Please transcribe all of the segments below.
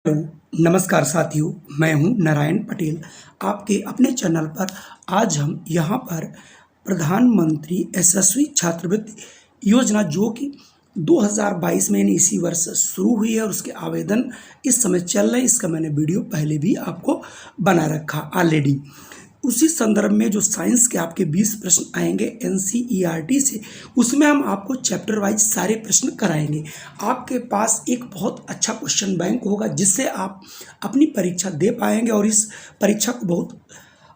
नमस्कार साथियों, मैं हूं नारायण पटेल। आपके अपने चैनल पर आज हम यहां पर प्रधानमंत्री यशस्वी छात्रवृत्ति योजना जो कि 2022 में यानी इसी वर्ष शुरू हुई है और उसके आवेदन इस समय चल रहे हैं, इसका मैंने वीडियो पहले भी आपको बना रखा ऑलरेडी। उसी संदर्भ में जो साइंस के आपके 20 प्रश्न आएंगे एनसीईआरटी से, उसमें हम आपको चैप्टर वाइज सारे प्रश्न कराएंगे। आपके पास एक बहुत अच्छा क्वेश्चन बैंक होगा जिससे आप अपनी परीक्षा दे पाएंगे और इस परीक्षा को बहुत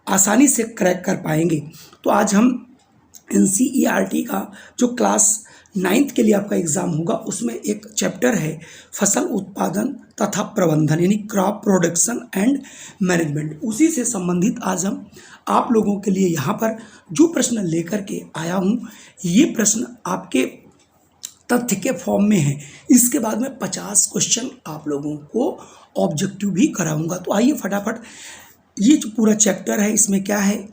आसानी से क्रैक कर पाएंगे। तो आज हम एनसीईआरटी का जो क्लास 9th के लिए आपका एग्ज़ाम होगा उसमें एक चैप्टर है फसल उत्पादन तथा प्रबंधन यानी क्रॉप प्रोडक्शन एंड मैनेजमेंट। उसी से संबंधित आज हम आप लोगों के लिए यहाँ पर जो प्रश्न लेकर के आया हूँ, ये प्रश्न आपके तथ्य के फॉर्म में है। इसके बाद में 50 क्वेश्चन आप लोगों को ऑब्जेक्टिव भी कराऊंगा। तो आइए फटाफट, ये जो पूरा चैप्टर है इसमें क्या है,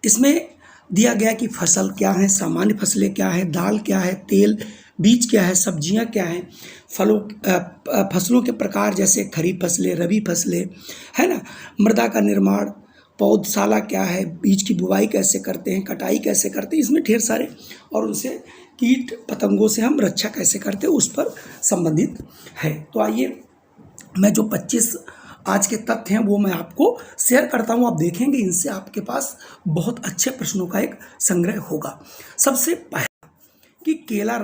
इसमें दिया गया कि फसल क्या है, सामान्य फसलें क्या है, दाल क्या है, तेल बीज क्या है, सब्जियां क्या हैं, फसलों के प्रकार जैसे खरीफ फसलें, रबी फसलें, है ना, मृदा का निर्माण, पौधशाला क्या है, बीज की बुवाई कैसे करते हैं, कटाई कैसे करते हैं, इसमें ढेर सारे, और उनसे कीट पतंगों से हम रक्षा कैसे करते हैं उस पर संबंधित है। तो आइए, मैं जो 25 आज के तथ्य हैं वो मैं आपको शेयर करता हूँ, आप देखेंगे इनसे आपके पास बहुत अच्छे प्रश्नों का एक संग्रह होगा। सबसे पहला कि केला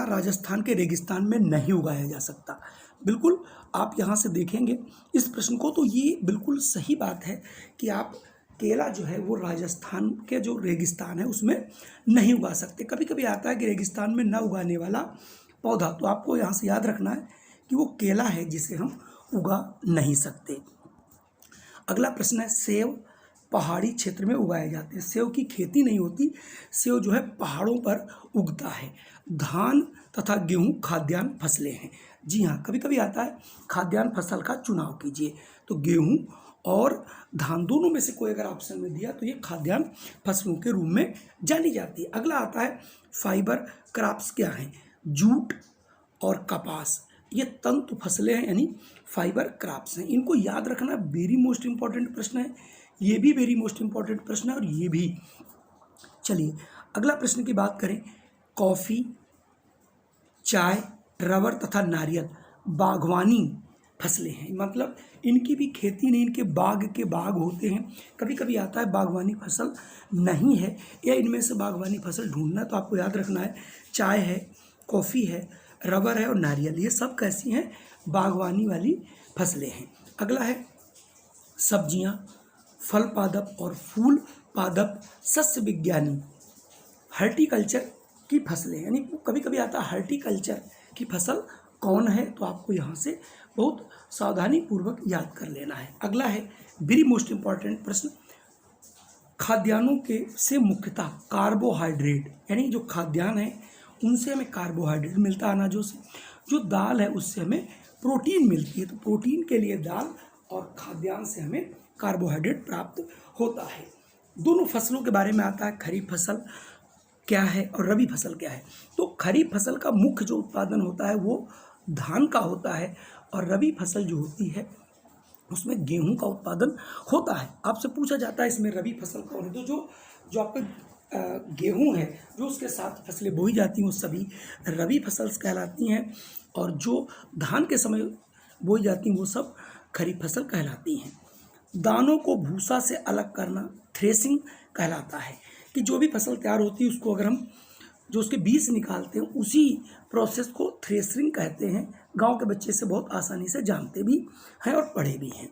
राजस्थान के रेगिस्तान में नहीं उगाया जा सकता। बिल्कुल, आप यहाँ से देखेंगे इस प्रश्न को तो ये बिल्कुल सही बात है कि आप केला जो है वो राजस्थान के जो रेगिस्तान है उसमें नहीं उगा सकते। कभी कभी आता है कि रेगिस्तान में न उगाने वाला पौधा, तो आपको यहाँ से याद रखना है कि वो केला है जिसे हम उगा नहीं सकते। अगला प्रश्न है, सेब पहाड़ी क्षेत्र में उगाए जाते हैं। सेब की खेती नहीं होती, सेब जो है पहाड़ों पर उगता है। धान तथा गेहूं खाद्यान्न फसलें हैं। जी हाँ, कभी कभी आता है खाद्यान्न फसल का चुनाव कीजिए, तो गेहूं और धान दोनों में से कोई अगर ऑप्शन में दिया तो ये खाद्यान्न फसलों के रूप में जानी जाती है। अगला आता है फाइबर क्रॉप्स क्या हैं, जूट और कपास, ये तंतु फसलें हैं यानी फाइबर क्रॉप्स हैं। इनको याद रखना वेरी मोस्ट इंपॉर्टेंट प्रश्न है, ये भी वेरी मोस्ट इंपॉर्टेंट प्रश्न है और ये भी। चलिए अगला प्रश्न की बात करें, कॉफ़ी, चाय, रबर तथा नारियल बागवानी फसलें हैं, मतलब इनकी भी खेती नहीं, इनके बाग के बाग होते हैं। कभी कभी आता है बागवानी फसल नहीं है या इनमें से बागवानी फसल ढूंढना, तो आपको याद रखना है चाय है, कॉफ़ी है, रबर है और नारियल, ये सब कैसी हैं, बागवानी वाली फसलें हैं। अगला है सब्जियां, फल पादप और फूल पादप सस्य विज्ञानी हर्टिकल्चर की फसलें, यानी कभी कभी आता है हर्टिकल्चर की फसल कौन है, तो आपको यहाँ से बहुत सावधानी पूर्वक याद कर लेना है। अगला है वेरी मोस्ट इंपॉर्टेंट प्रश्न, खाद्यान्नों के से मुख्यतः कार्बोहाइड्रेट, यानी जो खाद्यान्न है उनसे हमें कार्बोहाइड्रेट मिलता है अनाजों से, जो दाल है उससे हमें प्रोटीन मिलती है, तो प्रोटीन के लिए दाल और खाद्यान्न से हमें कार्बोहाइड्रेट प्राप्त होता है। दोनों फसलों के बारे में आता है, खरीफ फसल क्या है और रबी फसल क्या है। तो खरीफ फसल का मुख्य जो उत्पादन होता है वो धान का होता है और रबी फसल जो होती है उसमें गेहूं का उत्पादन होता है। आपसे पूछा जाता है इसमें रबी फसल कौन है, तो जो आपका गेहूं है जो उसके साथ फसलें बोई जाती हैं वो सभी रबी फसल कहलाती हैं, और जो धान के समय बोई जाती हैं वो सब खरीफ फसल कहलाती हैं। दानों को भूसा से अलग करना थ्रेसिंग कहलाता है, कि जो भी फसल तैयार होती है उसको अगर हम जो उसके बीज निकालते हैं उसी प्रोसेस को थ्रेसिंग कहते हैं। गांव के बच्चे से बहुत आसानी से जानते भी हैं और पढ़े भी हैं।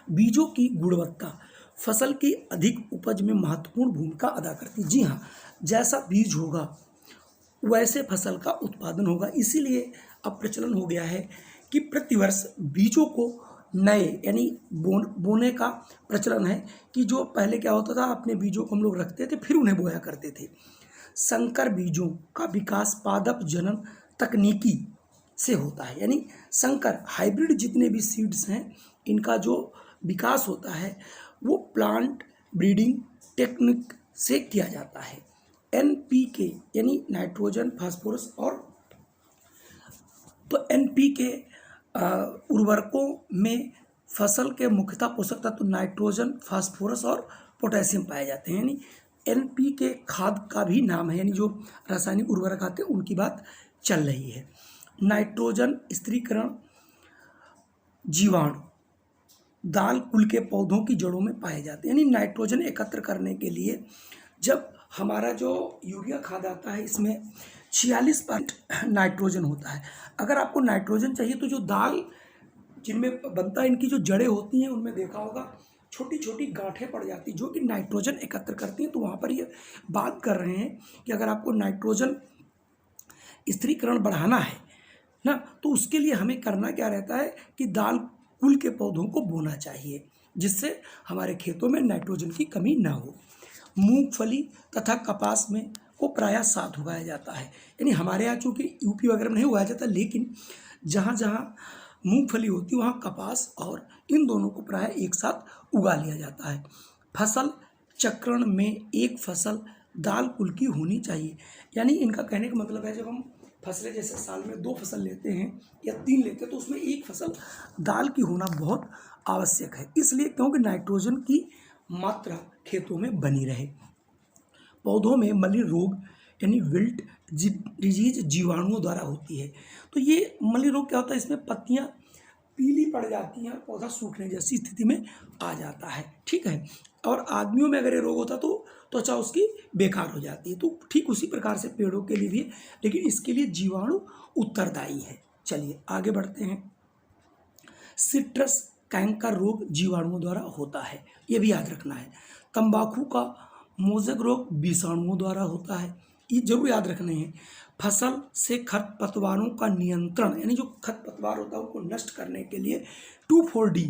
बीजों की गुणवत्ता फसल की अधिक उपज में महत्वपूर्ण भूमिका अदा करती है। जी हाँ, जैसा बीज होगा वैसे फसल का उत्पादन होगा, इसीलिए अब प्रचलन हो गया है कि प्रतिवर्ष बीजों को नए यानी बोने का प्रचलन है, कि जो पहले क्या होता था अपने बीजों को हम लोग रखते थे फिर उन्हें बोया करते थे। संकर बीजों का विकास पादप जनन तकनीकी से होता है, यानी संकर हाइब्रिड जितने भी सीड्स हैं इनका जो विकास होता है वो प्लांट ब्रीडिंग टेक्निक से किया जाता है। NPK यानी नाइट्रोजन, फास्फोरस और तो एनपीके उर्वरकों में फसल के मुख्यतः पोषक तत्व नाइट्रोजन, फास्फोरस और पोटेशियम पाए जाते हैं। यानी एनपीके खाद का भी नाम है, यानी जो रासायनिक उर्वरक आते हैं उनकी बात चल रही है। नाइट्रोजन स्थिरीकरण जीवाणु दाल कुल के पौधों की जड़ों में पाए जाते हैं। यानी नाइट्रोजन एकत्र करने के लिए जब हमारा जो यूरिया खाद आता है इसमें 46% नाइट्रोजन होता है। अगर आपको नाइट्रोजन चाहिए तो जो दाल जिनमें बनता है इनकी जो जड़ें होती हैं उनमें देखा होगा छोटी छोटी गांठें पड़ जाती जो कि नाइट्रोजन एकत्र करती हैं। तो वहाँ पर ये बात कर रहे हैं कि अगर आपको नाइट्रोजन स्थिरीकरण बढ़ाना है ना, तो उसके लिए हमें करना क्या रहता है कि दाल कुल के पौधों को बोना चाहिए, जिससे हमारे खेतों में नाइट्रोजन की कमी ना हो। मूंगफली तथा कपास में को प्रायः साथ उगाया जाता है। यानी हमारे यहाँ चूँकि यूपी वगैरह में नहीं उगाया जाता, लेकिन जहाँ जहाँ मूंगफली होती है वहाँ कपास और इन दोनों को प्रायः एक साथ उगा लिया जाता है। फसल चक्रण में एक फसल दाल कुल की होनी चाहिए। यानी इनका कहने का मतलब है जब हम फसलें जैसे साल में 2 फसल लेते हैं या 3 लेते हैं तो उसमें एक फसल दाल की होना बहुत आवश्यक है, इसलिए क्योंकि नाइट्रोजन की मात्रा खेतों में बनी रहे। पौधों में मली रोग यानी विल्ट डिजीज जीवाणुओं द्वारा होती है। तो ये मली रोग क्या होता है, इसमें पत्तियां पीली पड़ जाती हैं, पौधा सूखने जैसी स्थिति में आ जाता है, ठीक है। और आदमियों में अगर ये रोग होता तो त्वचा उसकी बेकार हो जाती है। तो ठीक उसी प्रकार से पेड़ों के लिए भी, लेकिन इसके लिए जीवाणु उत्तरदायी है। चलिए आगे बढ़ते हैं। सिट्रस कैंकर रोग जीवाणुओं द्वारा होता है, ये भी याद रखना है। तंबाकू का मोज़ेक रोग विषाणुओं द्वारा होता है, ये जरूर याद रखने हैं। फसल से खरपतवारों का नियंत्रण, यानी जो खरपतवार होता है उनको नष्ट करने के लिए 2,4-D,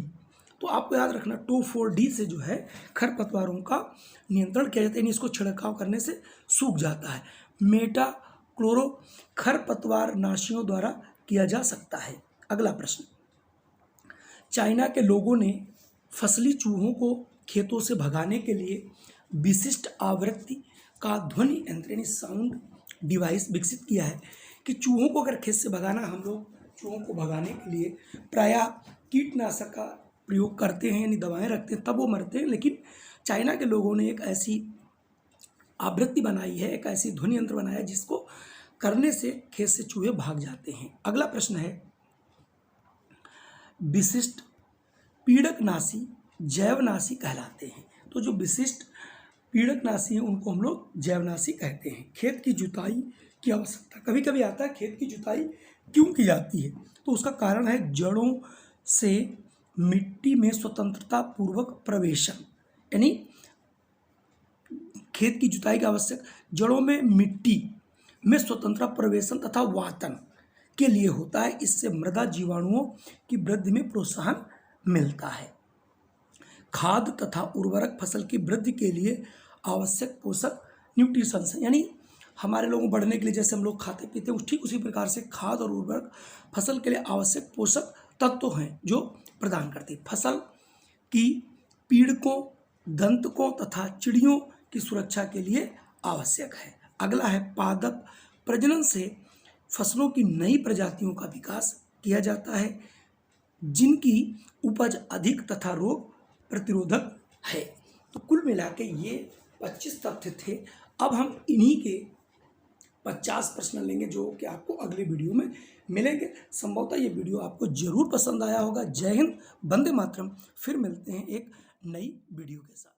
तो आपको याद रखना 2,4-D से जो है खरपतवारों का नियंत्रण किया जाता है। यानी इसको छिड़काव करने से सूख जाता है। मेटाक्लोरो खरपतवार नाशियों द्वारा किया जा सकता है। अगला प्रश्न, चाइना के लोगों ने फसली चूहों को खेतों से भगाने के लिए विशिष्ट आवृत्ति का ध्वनि यंत्र यानी साउंड डिवाइस विकसित किया है कि चूहों को अगर खेत से भगाना, हम लोग चूहों को भगाने के लिए प्रायः कीटनाशक का प्रयोग करते हैं, यानी दवाएं रखते हैं, तब वो मरते हैं। लेकिन चाइना के लोगों ने एक ऐसी आवृत्ति बनाई है, एक ऐसी ध्वनि यंत्र बनाया जिसको करने से खेत से चूहे भाग जाते हैं। अगला प्रश्न है, विशिष्ट पीड़कनाशी जैवनाशी कहलाते हैं। तो जो विशिष्ट पीड़कनाशी हैं उनको हम लोग जैवनाशी कहते हैं। खेत की जुताई की आवश्यकता, कभी कभी आता है खेत की जुताई क्यों की जाती है, तो उसका कारण है जड़ों से मिट्टी में स्वतंत्रता पूर्वक प्रवेशन। यानी खेत की जुताई का आवश्यक जड़ों में मिट्टी में स्वतंत्रता प्रवेशन तथा वातन के लिए होता है। इससे मृदा जीवाणुओं की वृद्धि में प्रोत्साहन मिलता है। खाद तथा उर्वरक फसल की वृद्धि के लिए आवश्यक पोषक न्यूट्रिशंस हैं। यानी हमारे लोगों बढ़ने के लिए जैसे हम लोग खाते पीते हैं ठीक उसी प्रकार से खाद और उर्वरक फसल के लिए आवश्यक पोषक तत्व हैं जो प्रदान करती है। फसल की पीड़कों, दंतकों तथा चिड़ियों की सुरक्षा के लिए आवश्यक है। अगला है, पादप प्रजनन से फसलों की नई प्रजातियों का विकास किया जाता है जिनकी उपज अधिक तथा रोग प्रतिरोधक है। तो कुल मिला के ये 25 तथ्य थे। अब हम इन्हीं के 50 प्रश्न लेंगे जो कि आपको अगले वीडियो में मिलेंगे। संभवतः ये वीडियो आपको जरूर पसंद आया होगा। जय हिंद, वंदे मातरम। फिर मिलते हैं एक नई वीडियो के साथ।